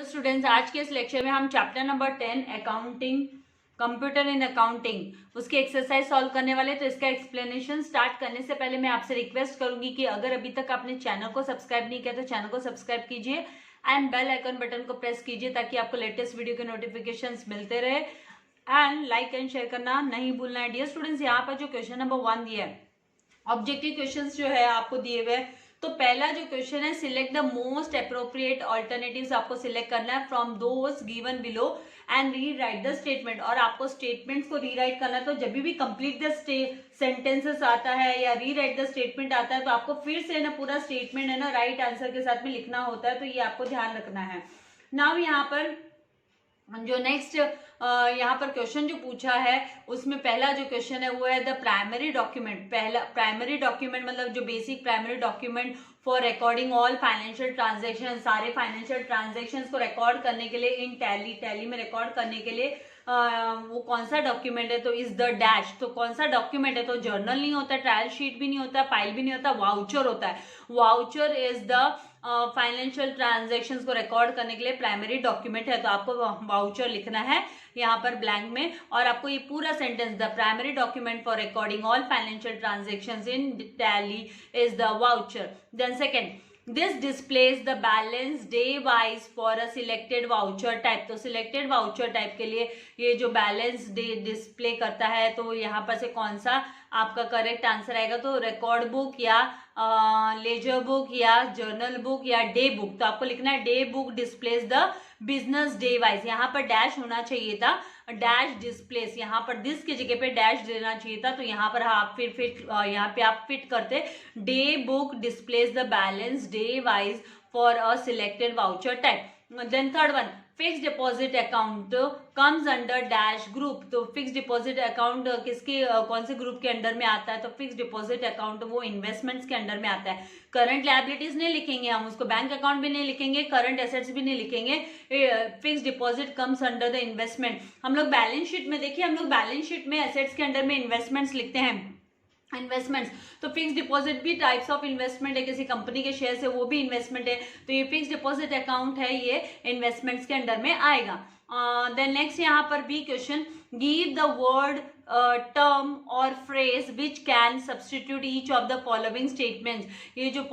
Hello students, आज के इस लेक्चर में हम chapter number 10 accounting computer in accounting उसकी एक्सरसाइज सॉल्व करने वाले। तो इसका एक्सप्लेनेशन स्टार्ट करने से पहले मैं आपसे रिक्वेस्ट करूंगी कि अगर अभी तक आपने चैनल को सब्सक्राइब नहीं किया तो चैनल को सब्सक्राइब कीजिए एंड बेल आइकन बटन को प्रेस कीजिए ताकि आपको लेटेस्ट वीडियो के नोटिफिकेशंस मिलते रहे। एंड लाइक एंड शेयर करना नहीं भूलना है। डियर स्टूडेंट्स, यहाँ पर जो क्वेश्चन नंबर 1 दिया है, ऑब्जेक्टिव क्वेश्चंस जो है आपको दिए हुए। तो पहला जो क्वेश्चन है, select the most appropriate alternatives आपको सिलेक्ट करना है from those given below and rewrite the statement. और आपको स्टेटमेंट्स को रीराइट करना है, तो जब भी कंप्लीट द सेंटेंसेस आता है या रीराइट द स्टेटमेंट आता है तो आपको फिर से ना पूरा स्टेटमेंट है ना राइट आंसर के साथ में लिखना होता है। तो ये आपको ध्यान रखना है। नाउ यहाँ पर जो नेक्स्ट यहाँ पर क्वेश्चन जो पूछा है उसमें पहला जो क्वेश्चन है वो है द प्राइमरी डॉक्यूमेंट। पहला प्राइमरी डॉक्यूमेंट मतलब जो basic primary document for recording all financial transaction, सारे फाइनेंशियल ट्रांजैक्शंस को रिकॉर्ड करने के लिए इन टैली में रिकॉर्ड करने के लिए वो कौन सा डॉक्यूमेंट है, तो इज द डैश। तो कौन सा डॉक्यूमेंट है, तो जर्नल नहीं होता, ट्रायल शीट भी नहीं होता, फाइल भी नहीं होता, वाउचर होता है। Voucher is the financial transactions को रिकॉर्ड करने के लिए प्राइमरी डॉक्यूमेंट है। तो आपको वाउचर लिखना है यहाँ पर ब्लैंक में, और आपको ये पूरा sentence the primary document for recording all financial transactions in Tally is the voucher. Then second, this displays the balance day wise for a selected voucher type. तो सिलेक्टेड वाउचर टाइप के लिए ये जो बैलेंस डे डिस्प्ले करता है, तो यहाँ पर से कौन सा आपका करेक्ट आंसर आएगा, तो रिकॉर्ड बुक या लेजर बुक या जर्नल बुक या डे बुक। तो आपको लिखना है day book displays the business day wise. यहाँ पर डैश होना चाहिए था, डैश डिस्प्लेस, यहाँ पर दिस की जगह पे डैश देना चाहिए था। तो यहाँ पर आप फिट यहाँ पे आप फिट करते day book displays the balance day wise for a selected voucher type. Then third one, fix deposit account comes under dash group. तो फिक्स डिपॉजिट अकाउंट किसके कौन से ग्रुप के अंडर में आता है, तो फिक्स डिपॉजिट अकाउंट वो इन्वेस्टमेंट्स के अंडर में आता है। करंट लायबिलिटीज नहीं लिखेंगे हम उसको, बैंक अकाउंट भी नहीं लिखेंगे, करंट एसेट्स भी नहीं लिखेंगे। Fix deposit comes under the investment. हम लोग बैलेंस शीट में देखिए, हम लोग बैलेंस शीट में एसेट्स के अंडर में इन्वेस्टमेंट्स लिखते हैं, इन्वेस्टमेंट्स। तो फिक्स डिपॉजिट भी टाइप्स ऑफ इन्वेस्टमेंट है, किसी कंपनी के शेयर से वो भी इन्वेस्टमेंट है। तो ये फिक्स डिपॉजिट अकाउंट है, ये इन्वेस्टमेंट्स के अंडर में आएगा। देन नेक्स्ट यहाँ पर B question, give the word term और phrase which can substitute each of the following statements. ये जो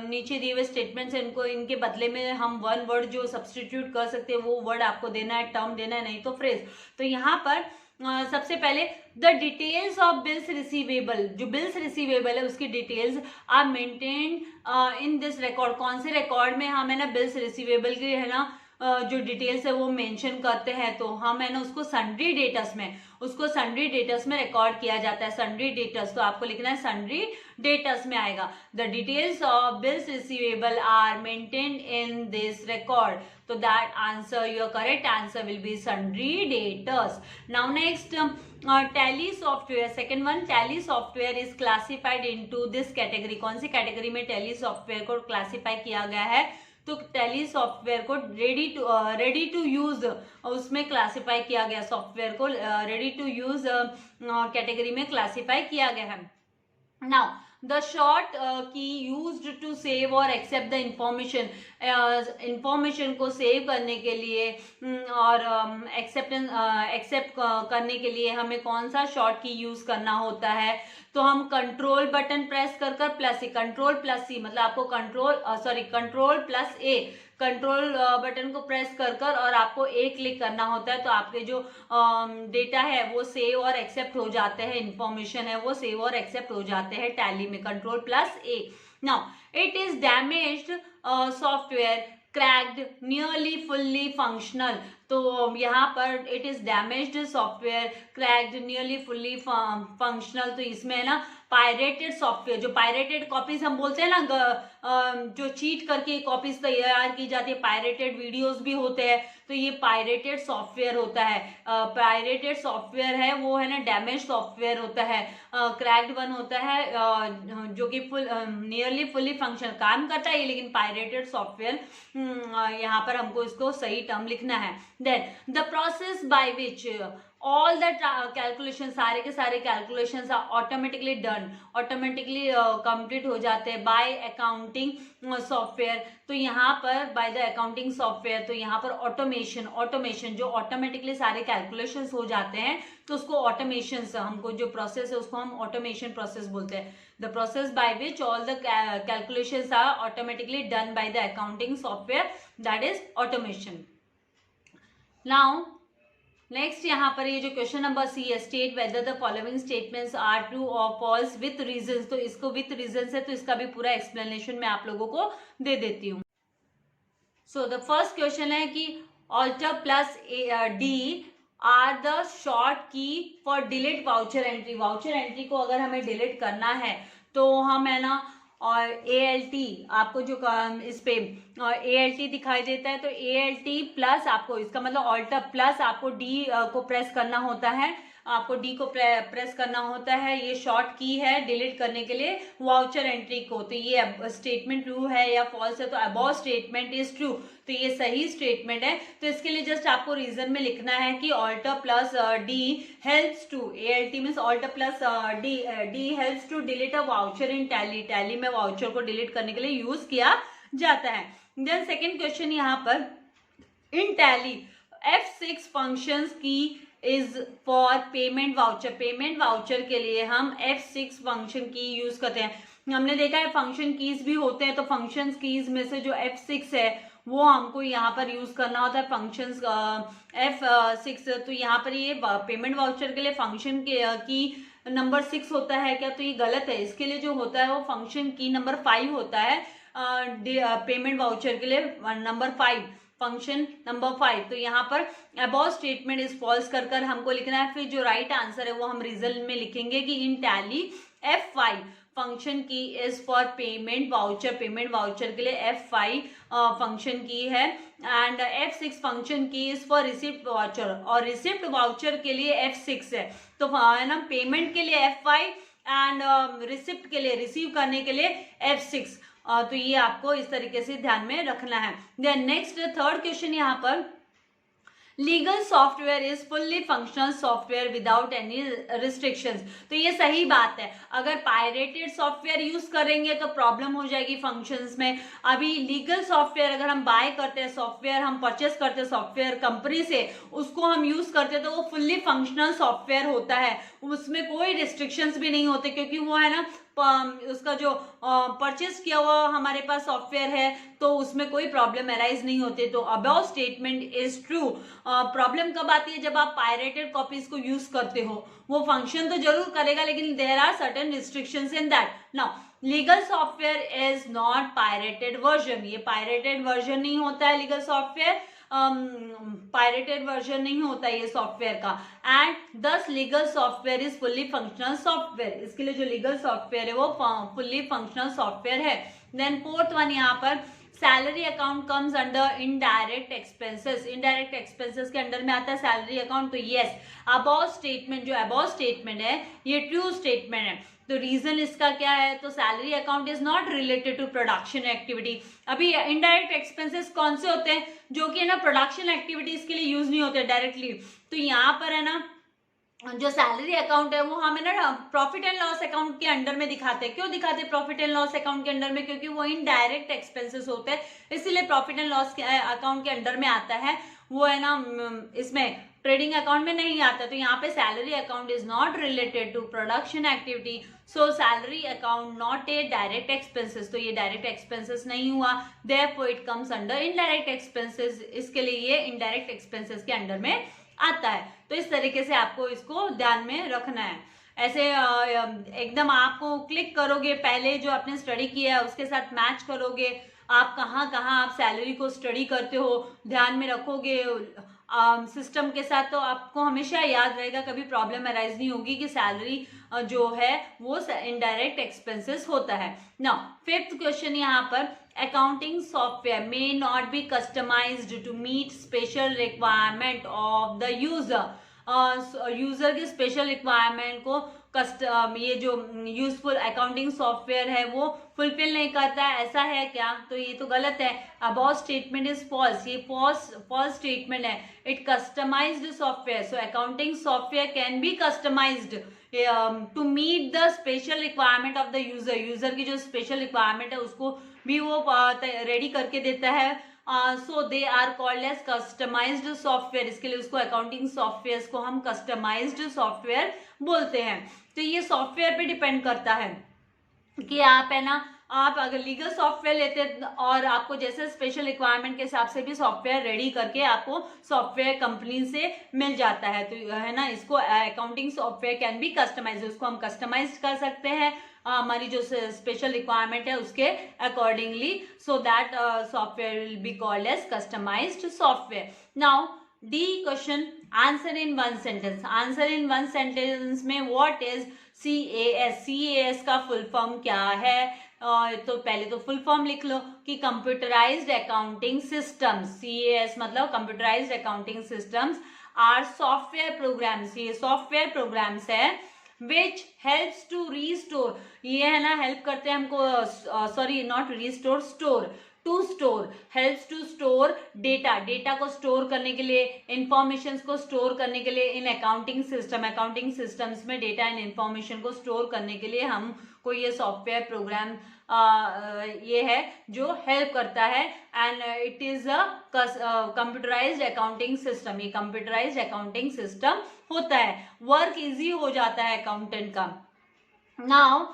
नीचे दिए हुए स्टेटमेंट्स हैं, इनको इनके बदले में हम वन वर्ड जो सब्सटीट्यूट कर सकते हैं वो वर्ड आपको देना है, टर्म देना है, नहीं तो फ्रेज। तो यहाँ पर सबसे पहले the details of bills receivable, जो बिल्स रिसीवेबल है उसकी details are maintained in this record. कौन से रिकॉर्ड में हम है ना बिल्स रिसीवेबल की है ना जो डिटेल्स है वो मेंशन करते हैं, तो हम है ना उसको सन्ड्री डेटस में रिकॉर्ड किया जाता है। सन्ड्री डेटस, तो आपको लिखना है सन्ड्री डेटस में आएगा। The details of bills receivable are maintained in this record. तो that answer, your correct answer will be sundry debtors. Now next, Tally software, second one, Tally software is classified into this category. कौन सी category में Tally software को classify किया गया है, तो Tally software को रेडी टू यूज उसमें क्लासिफाई किया गया, सॉफ्टवेयर को रेडी टू यूज कैटेगरी में क्लासिफाई किया गया है। नाउ द शॉर्ट की यूज्ड टू सेव और एक्सेप्ट द इंफॉर्मेशन, इंफॉर्मेशन को सेव करने के लिए और एक्सेप्ट करने के लिए हमें कौन सा शॉर्ट की यूज करना होता है, तो हम कंट्रोल बटन प्रेस कर प्लस सी, कंट्रोल प्लस सी मतलब आपको कंट्रोल प्लस ए, कंट्रोल बटन को प्रेस कर और आपको एक क्लिक करना होता है। तो आपके जो डेटा है वो सेव और एक्सेप्ट हो जाते हैं, इंफॉर्मेशन है वो सेव और एक्सेप्ट हो जाते हैं टैली में, control plus A. Now it is damaged software cracked nearly fully functional. तो यहाँ पर it is damaged software cracked nearly fully functional, तो इसमें है ना पायरेटेड सॉफ्टवेयर, जो पायरेटेड कॉपीज हम बोलते हैं ना, जो चीट करके कॉपीज तैयार की जाती है, पायरेटेड वीडियोस भी होते हैं, तो ये पायरेटेड सॉफ्टवेयर होता है। पायरेटेड सॉफ्टवेयर है वो है ना डैमेज सॉफ्टवेयर होता है। क्रैक्ड वन होता है जो कि नियरली फुल्ली फंक्शन काम करता है, लेकिन पायरेटेड सॉफ्टवेयर यहाँ पर हमको इसको सही टर्म लिखना है। Then the process by which all the calculation, सारे के सारे calculation automatically done, automatically complete हो जाते हैं बाय अकाउंटिंग सॉफ्टवेयर। तो यहाँ पर बाय द अकाउंटिंग सॉफ्टवेयर, तो यहाँ पर ऑटोमेशन जो ऑटोमेटिकली सारे कैलकुलेशंस हो जाते हैं, तो उसको ऑटोमेशन, हमको जो प्रोसेस है उसको हम ऑटोमेशन प्रोसेस बोलते हैं। The process by which all the calculations are automatically done by the accounting software, that is automation. Now next यहाँ पर ये जो क्वेश्चन नंबर सी है, state whether the following statements are true और false with reasons. तो इसको with reasons है, तो इसका भी पूरा एक्सप्लेनेशन मैं आप लोगों को दे देती हूँ। सो द फर्स्ट क्वेश्चन है कि alter plus D are the short key for delete voucher entry. Voucher entry को अगर हमें डिलीट करना है तो हम है ना, और ALT आपको जो इस पे ALT दिखाई देता है, तो ALT प्लस आपको, इसका मतलब ऑल्टर प्लस आपको D को प्रेस करना होता है, आपको D को प्रेस करना होता है। ये शॉर्ट की है डिलीट करने के लिए वाउचर एंट्री को। तो ये स्टेटमेंट ट्रू है या फॉल्स है, तो अबव स्टेटमेंट इज ट्रू, तो ये सही स्टेटमेंट है। तो इसके लिए जस्ट आपको रीजन में लिखना है कि alter plus D helps to, ALT means alter plus D helps to delete a voucher in Tally. Tally में वाउचर को डिलीट करने के लिए यूज किया जाता है। देन सेकेंड क्वेश्चन यहाँ पर, इन टैली F6 फंक्शंस की is for payment voucher. Payment voucher के लिए हम F6 फंक्शन की यूज करते हैं। हमने देखा है फंक्शन कीज भी होते हैं, तो फंक्शन कीज में से जो F6 है वो हमको यहाँ पर यूज करना होता है, फंक्शंस F6। तो यहाँ पर ये पेमेंट वाउचर के लिए फंक्शन की नंबर 6 होता है क्या, तो ये गलत है। इसके लिए जो होता है वो फंक्शन की नंबर 5 होता है, पेमेंट वाउचर के लिए नंबर 5, फंक्शन नंबर 5। तो यहाँ पर अबव स्टेटमेंट इज फॉल्स कर हमको लिखना है। फिर जो राइट आंसर है वो हम रिजल्ट में लिखेंगे कि इन टैली F5 फंक्शन की is for payment voucher. Payment voucher के लिए F5 फंक्शन की है, एंड F6 फंक्शन की इज फॉर रिसिप्ट वाउचर, और रिसिप्ट वाउचर के लिए F6 है। तो है ना, पेमेंट के लिए F5 एंड रिसिप्ट के लिए, रिसीव करने के लिए F6। तो ये आपको इस तरीके से ध्यान में रखना है। देन नेक्स्ट थर्ड क्वेश्चन यहाँ पर, legal software is fully functional software without any restrictions. तो ये सही बात है, अगर पायरेटेड सॉफ्टवेयर यूज करेंगे तो प्रॉब्लम हो जाएगी फंक्शंस में। अभी लीगल सॉफ्टवेयर अगर हम बाय करते हैं, सॉफ्टवेयर हम परचेस करते हैं सॉफ्टवेयर कंपनी से, उसको हम यूज करते हैं, तो वो फुल्ली फंक्शनल सॉफ्टवेयर होता है, उसमें कोई रिस्ट्रिक्शंस भी नहीं होते, क्योंकि वो है ना उसका जो परचेस किया हुआ हमारे पास सॉफ्टवेयर है, तो उसमें कोई प्रॉब्लम अराइज नहीं होती। तो above statement is true. Problem कब आती है, जब आप पायरेटेड कॉपीज को यूज करते हो। वो फंक्शन तो जरूर करेगा, लेकिन there are certain restrictions in that. Now legal software is not pirated version. ये पायरेटेड वर्जन नहीं होता है लीगल सॉफ्टवेयर, पायरेटेड वर्जन नहीं होता ये सॉफ्टवेयर का। एंड दस legal software is fully functional software. इसके लिए जो लीगल सॉफ्टवेयर है वो फुल्ली फंक्शनल सॉफ्टवेयर है। देन फोर्थ वन यहाँ पर, salary account comes under indirect expenses. Indirect expenses के अंडर में आता है सैलरी अकाउंट। तो यस, अबव स्टेटमेंट, जो अबव स्टेटमेंट है ये ट्रू स्टेटमेंट है। तो रीजन इसका क्या है, तो salary account is not related to production activity. अभी इनडायरेक्ट एक्सपेंसेस कौन से होते हैं, जो कि है ना प्रोडक्शन एक्टिविटीज के लिए यूज नहीं होते डायरेक्टली। तो यहाँ पर है ना, जो सैलरी अकाउंट है वो हमें ना प्रॉफिट एंड लॉस अकाउंट के अंडर में दिखाते हैं। क्यों दिखाते हैं प्रॉफिट एंड लॉस अकाउंट के अंडर में, क्योंकि वो इनडायरेक्ट एक्सपेंसेस होते हैं, इसीलिए प्रॉफिट एंड लॉस अकाउंट के अंडर में आता है। वो है ना, इसमें ट्रेडिंग अकाउंट में नहीं आता। तो यहाँ पे salary account is not related to production activity, so salary account not a direct expenses. तो ये डायरेक्ट एक्सपेंसेस नहीं हुआ, therefore it comes under indirect expenses. इसके लिए ये इनडायरेक्ट एक्सपेंसेस के अंडर में आता है। तो इस तरीके से आपको इसको ध्यान में रखना है। ऐसे एकदम आपको क्लिक करोगे, पहले जो आपने स्टडी किया है उसके साथ मैच करोगे, आप कहाँ कहाँ आप सैलरी को स्टडी करते हो ध्यान में रखोगे सिस्टम के साथ, तो आपको हमेशा याद रहेगा, कभी प्रॉब्लम अराइज नहीं होगी कि सैलरी जो है वो इनडायरेक्ट एक्सपेंसेस होता है। नाउ फिफ्थ क्वेश्चन यहाँ पर, accounting software may not be customised to meet special requirement of the user. User की स्पेशल रिक्वायरमेंट को ये जो यूजफुल अकाउंटिंग सॉफ्टवेयर है वो फुलफिल नहीं करता है, ऐसा है क्या? तो ये तो गलत है। अबाउट स्टेटमेंट इज फॉल्स, ये फॉल्स स्टेटमेंट है। It customised software, so accounting software can be customised to meet the special requirement of the user, user की जो स्पेशल रिक्वायरमेंट है उसको भी वो रेडी करके देता है। So they are called as customised software, इसके लिए उसको अकाउंटिंग सॉफ्टवेयर को हम कस्टमाइज्ड सॉफ्टवेयर बोलते हैं। तो ये सॉफ्टवेयर पे डिपेंड करता है कि आप है ना, आप अगर लीगल सॉफ्टवेयर लेते हैं और आपको जैसे स्पेशल रिक्वायरमेंट के हिसाब से भी सॉफ्टवेयर रेडी करके आपको सॉफ्टवेयर कंपनी से मिल जाता है, तो है ना, इसको accounting software can be customise, उसको हम कस्टमाइज कर सकते हैं हमारी जो स्पेशल रिक्वायरमेंट है उसके accordingly, so that software will be called as customised software. Now D question, answer in one sentence, answer in one sentence में व्हाट इज CAS, CAS का फुल फॉर्म क्या है? तो पहले तो फुल फॉर्म लिख लो कि कंप्यूटराइज्ड अकाउंटिंग सिस्टम्स, CAS मतलब computerised accounting systems are software programs, ये सॉफ्टवेयर प्रोग्राम्स है विच हेल्प्स टू रीस्टोर, ये है ना हेल्प करते हैं हमको, sorry not restore, store, to store, helps to store data, data को स्टोर करने के लिए, इंफॉर्मेशन को स्टोर करने के लिए in accounting system, accounting systems में डेटा एंड इंफॉर्मेशन को स्टोर करने के लिए हमको ये सॉफ्टवेयर प्रोग्राम ये है जो हेल्प करता है। And it is a computerised accounting system, ये कंप्यूटराइज्ड अकाउंटिंग सिस्टम होता है, वर्क इजी हो जाता है अकाउंटेंट का। Now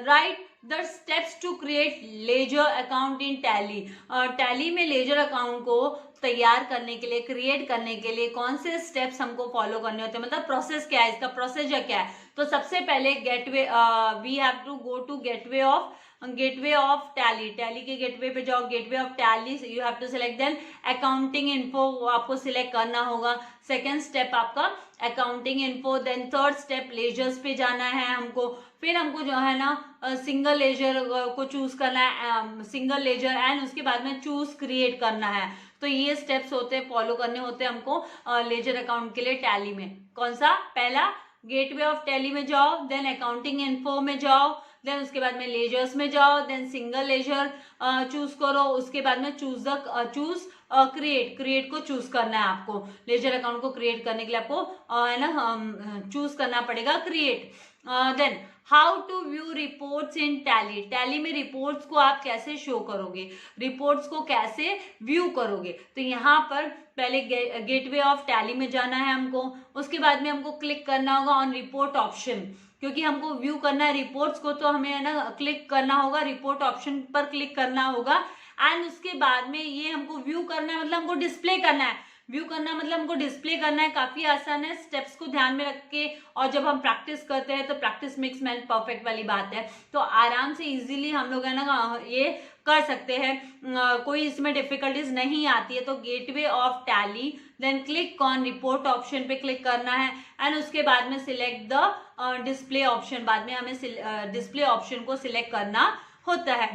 write the steps to create ledger account in Tally, Tally में लेजर अकाउंट को तैयार करने के लिए, क्रिएट करने के लिए कौन से स्टेप्स हमको फॉलो करने होते हैं, मतलब प्रोसेस क्या है, इसका प्रोसीजर क्या है? तो सबसे पहले gateway, we have to go to gateway of Tally, Tally के गेटवे पे जाओ, gateway of Tally you have to select, then accounting info आपको सिलेक्ट करना होगा, सेकेंड स्टेप आपका accounting info, then third step ledgers पे जाना है हमको, फिर हमको जो है ना सिंगल लेजर को चूज करना है, सिंगल लेजर, एंड उसके बाद में चूज क्रिएट करना है। तो ये स्टेप्स होते हैं, फॉलो करने होते हैं हमको लेजर अकाउंट के लिए टैली में। कौन सा? पहला गेटवे ऑफ टैली में जाओ, देन अकाउंटिंग इन्फो में जाओ, देन उसके बाद में लेजर्स में जाओ, देन सिंगल लेजर चूज करो, उसके बाद में चूज क्रिएट को चूज करना है आपको, लेजर अकाउंट को क्रिएट करने के लिए आपको है ना चूज करना पड़ेगा create. Then how to view reports in Tally, Tally में रिपोर्ट्स को आप कैसे शो करोगे, रिपोर्ट्स को कैसे व्यू करोगे? तो यहाँ पर पहले गेटवे ऑफ टैली में जाना है हमको, उसके बाद में हमको क्लिक करना होगा ऑन रिपोर्ट ऑप्शन, क्योंकि हमको व्यू करना है रिपोर्ट्स को, तो हमें है ना क्लिक करना होगा, रिपोर्ट ऑप्शन पर क्लिक करना होगा, एंड उसके बाद में ये हमको व्यू करना है, मतलब हमको डिस्प्ले करना है, व्यू करना मतलब हमको डिस्प्ले करना है, काफी आसान है, स्टेप्स को ध्यान में रख के, और जब हम प्रैक्टिस करते हैं तो प्रैक्टिस मेक्स मैन परफेक्ट वाली बात है, तो आराम से इजीली हम लोग है ना ये कर सकते हैं, कोई इसमें डिफिकल्टीज नहीं आती है। तो gateway of Tally, then click on report option पे क्लिक करना है, एंड उसके बाद में सिलेक्ट द डिस्प्ले ऑप्शन, बाद में हमें डिस्प्ले ऑप्शन को सिलेक्ट करना होता है।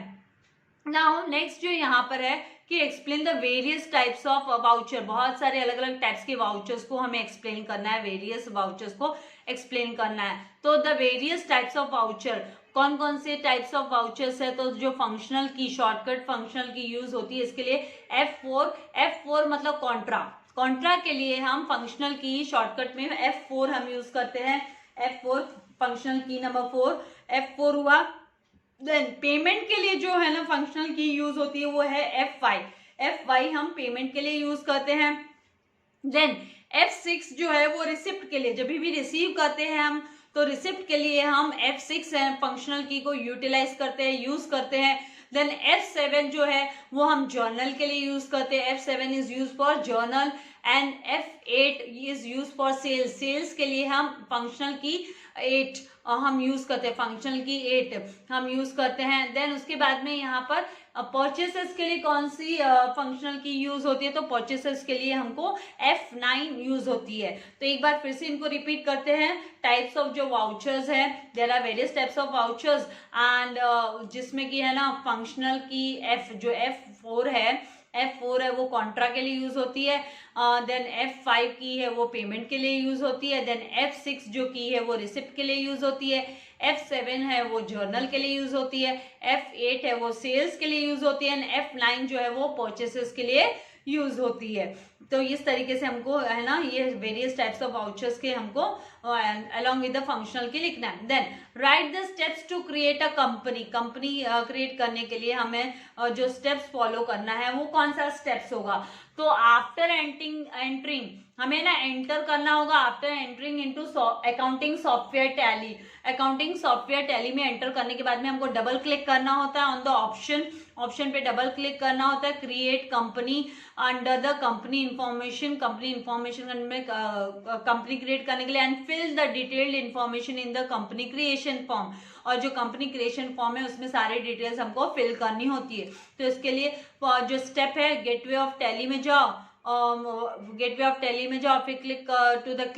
नाउ नेक्स्ट जो यहाँ पर है कि explain the various types of voucher, बहुत सारे अलग अलग टाइप्स के वाउचर्स को हमें एक्सप्लेन करना है, वेरियस वाउचर्स को एक्सप्लेन करना है। तो the various types of voucher, कौन कौन से टाइप्स ऑफ वाउचर्स है? तो जो फंक्शनल की, शॉर्टकट फंक्शनल की यूज होती है, इसके लिए F4 मतलब कॉन्ट्रा के लिए हम फंक्शनल की शॉर्टकट में F4 हम यूज करते हैं, F4 फंक्शनल की नंबर 4, F4 हुआ। देन पेमेंट के लिए जो है ना फंक्शनल की यूज होती है वो है F5 हम पेमेंट के लिए यूज करते हैं। देन F6 जो है वो रिसिप्ट के लिए, जब भी रिसीव करते हैं हम तो रिसिप्ट के लिए हम F6 फंक्शनल की को यूटिलाइज करते हैं, यूज करते हैं। देन F7 जो है वो हम जर्नल के लिए यूज करते हैं, F7 is use for journal, and F8 is use for sales, sales के लिए हम फंक्शनल की 8 हम यूज करते हैं, फंक्शनल की 8 हम यूज करते हैं। देन उसके बाद में यहाँ पर परचेसेस के लिए कौन सी फंक्शनल की यूज होती है? तो परचेसेस के लिए हमको F9 यूज होती है। तो एक बार फिर से इनको रिपीट करते हैं, टाइप्स ऑफ जो वाउचर्स है, there are various types of vouchers, and जिसमें कि है ना फंक्शनल की जो F4 है, F4 है वो कॉन्ट्रा के लिए यूज होती है, देन F5 की है वो पेमेंट के लिए यूज होती है, देन F6 जो की है वो रिसिप्ट के लिए यूज होती है, F7 है वो जर्नल के लिए यूज होती है, F8 है वो सेल्स के लिए यूज होती है, एंड F9 जो है वो परचेसेस के लिए यूज होती है। तो इस तरीके से हमको है ना ये वेरियस टाइप्स ऑफ वाउचर्स के हमको अलॉन्ग विद द फंक्शनल की लिखना है। Then write the steps to create a company create करने के लिए हमें जो स्टेप्स फॉलो करना है वो कौन सा स्टेप्स होगा। तो आफ्टर एंटरिंग हमें ना एंटर करना होगा after entering into accounting software tally. Accounting software tally में एंटर करने के बाद में हमको डबल क्लिक करना होता है ऑन द ऑप्शन पे डबल क्लिक करना होता है, create company under the company information में कंपनी क्रिएट करने के लिए, and fill the detailed information in the company creation form. और जो कंपनी क्रिएशन फॉर्म है उसमें सारे डिटेल्स हमको फिल करनी होती है। तो इसके लिए जो स्टेप है गेटवे ऑफ टैली में जाओ, फिर click to the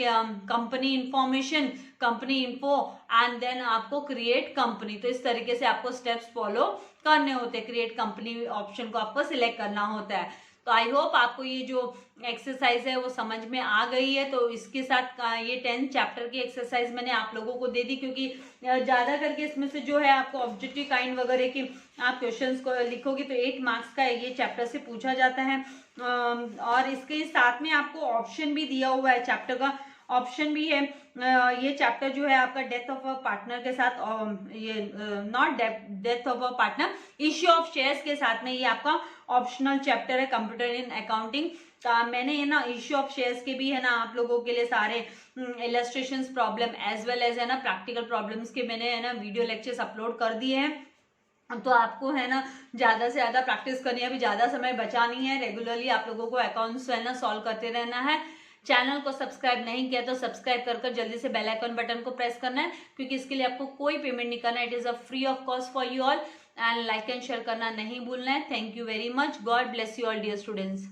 company information, company info, and then आपको क्रिएट कंपनी। तो इस तरीके से आपको स्टेप्स फॉलो करने होते हैं। क्रिएट कंपनी ऑप्शन को आपको सिलेक्ट करना होता है। तो आई होप आपको ये जो एक्सरसाइज है वो समझ में आ गई है। तो इसके साथ ये 10th चैप्टर की एक्सरसाइज मैंने आप लोगों को दे दी, क्योंकि ज़्यादा करके इसमें से जो है आपको ऑब्जेक्टिव काइंड वगैरह की आप क्वेश्चंस को लिखोगे तो 8 मार्क्स का ये चैप्टर से पूछा जाता है। और इसके साथ में आपको ऑप्शन भी दिया हुआ है, चैप्टर का ऑप्शन भी है। ये चैप्टर जो है आपका डेथ ऑफ अ पार्टनर के साथ, ये not death of a partner, issue of shares के साथ में ये आपका ऑप्शनल चैप्टर है कंप्यूटर इन अकाउंटिंग। मैंने ये ना इश्यू ऑफ शेयर्स के भी है ना आप लोगों के लिए सारे illustrations problem as well as है ना प्रैक्टिकल प्रॉब्लम्स के मैंने है ना वीडियो लेक्चर्स अपलोड कर दिए हैं। तो आपको है ना ज़्यादा से ज़्यादा प्रैक्टिस करनी है, अभी ज़्यादा समय बचा नहीं है। रेगुलरली आप लोगों को अकाउंट्स है ना सॉल्व करते रहना है। चैनल को सब्सक्राइब नहीं किया तो सब्सक्राइब कर जल्दी से बेल आइकन बटन को प्रेस करना है, क्योंकि इसके लिए आपको कोई पेमेंट नहीं करना है। It is a free of cost for you all, and like and share करना नहीं भूलना है। Thank you very much. God bless you all dear students.